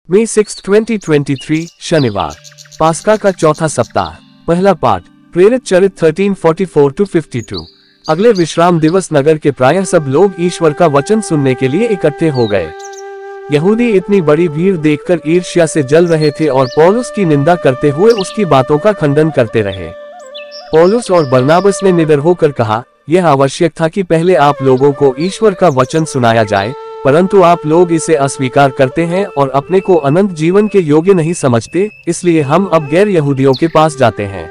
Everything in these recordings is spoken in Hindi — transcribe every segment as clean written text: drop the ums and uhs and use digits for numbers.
मई 6, 2023 शनिवार, पास्का का चौथा सप्ताह। पहला पाठ, प्रेरित चरित्र 13:44-52। अगले विश्राम दिवस नगर के प्रायः सब लोग ईश्वर का वचन सुनने के लिए इकट्ठे हो गए। यहूदी इतनी बड़ी भीड़ देखकर ईर्ष्या से जल रहे थे और पौलुस की निंदा करते हुए उसकी बातों का खंडन करते रहे। पौलुस और बरनाबस ने निडर होकर कहा, यह आवश्यक था कि पहले आप लोगों को ईश्वर का वचन सुनाया जाए, परंतु आप लोग इसे अस्वीकार करते हैं और अपने को अनंत जीवन के योग्य नहीं समझते, इसलिए हम अब गैर यहूदियों के पास जाते हैं।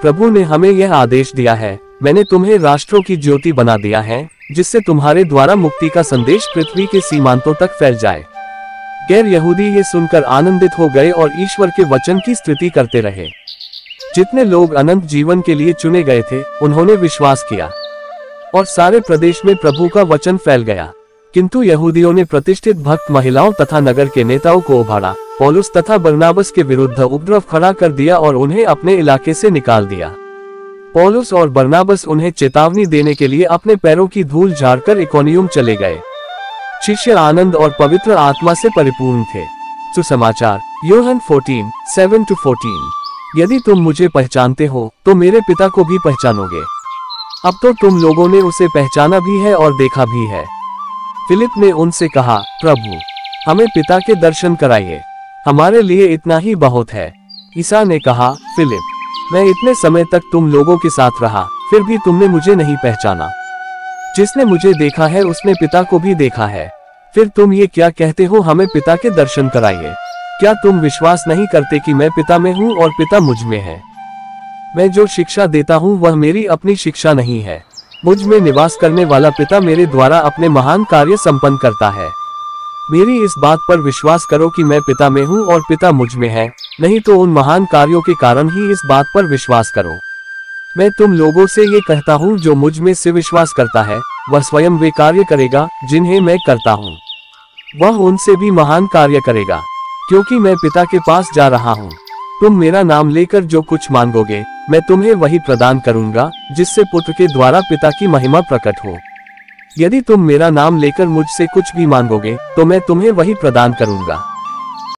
प्रभु ने हमें यह आदेश दिया है, मैंने तुम्हें राष्ट्रों की ज्योति बना दिया है, जिससे तुम्हारे द्वारा मुक्ति का संदेश पृथ्वी के सीमांतों तक फैल जाए। गैर यहूदी ये सुनकर आनंदित हो गए और ईश्वर के वचन की स्तुति करते रहे। जितने लोग अनंत जीवन के लिए चुने गए थे, उन्होंने विश्वास किया और सारे प्रदेश में प्रभु का वचन फैल गया। किंतु यहूदियों ने प्रतिष्ठित भक्त महिलाओं तथा नगर के नेताओं को उभारा, पौलुस तथा बरनाबस के विरुद्ध उपद्रव खड़ा कर दिया और उन्हें अपने इलाके से निकाल दिया। पौलुस और बरनाबस उन्हें चेतावनी देने के लिए अपने पैरों की धूल झाड़कर इकोनियम चले गए। शिष्य आनंद और पवित्र आत्मा से परिपूर्ण थे। सुसमाचार, यूहन्ना 14:7-14। यदि तुम मुझे पहचानते हो तो मेरे पिता को भी पहचानोगे। अब तो तुम लोगों ने उसे पहचाना भी है और देखा भी है। फिलिप ने उनसे कहा, प्रभु, हमें पिता के दर्शन कराइए, हमारे लिए इतना ही बहुत है। ईसा ने कहा, फिलिप, मैं इतने समय तक तुम लोगों के साथ रहा, फिर भी तुमने मुझे नहीं पहचाना। जिसने मुझे देखा है उसने पिता को भी देखा है। फिर तुम ये क्या कहते हो, हमें पिता के दर्शन कराइए? क्या तुम विश्वास नहीं करते कि मैं पिता में हूँ और पिता मुझ में है? मैं जो शिक्षा देता हूँ वह मेरी अपनी शिक्षा नहीं है। मुझ में निवास करने वाला पिता मेरे द्वारा अपने महान कार्य संपन्न करता है। मेरी इस बात पर विश्वास करो कि मैं पिता में हूँ और पिता मुझ में है, नहीं तो उन महान कार्यों के कारण ही इस बात पर विश्वास करो। मैं तुम लोगों से ये कहता हूँ, जो मुझ में से विश्वास करता है वह स्वयं वे कार्य करेगा जिन्हें मैं करता हूँ, वह उनसे भी महान कार्य करेगा, क्योंकि मैं पिता के पास जा रहा हूँ। तुम मेरा नाम लेकर जो कुछ मांगोगे मैं तुम्हें वही प्रदान करूंगा, जिससे पुत्र के द्वारा पिता की महिमा प्रकट हो। यदि तुम मेरा नाम लेकर मुझसे कुछ भी मांगोगे तो मैं तुम्हें वही प्रदान करूंगा।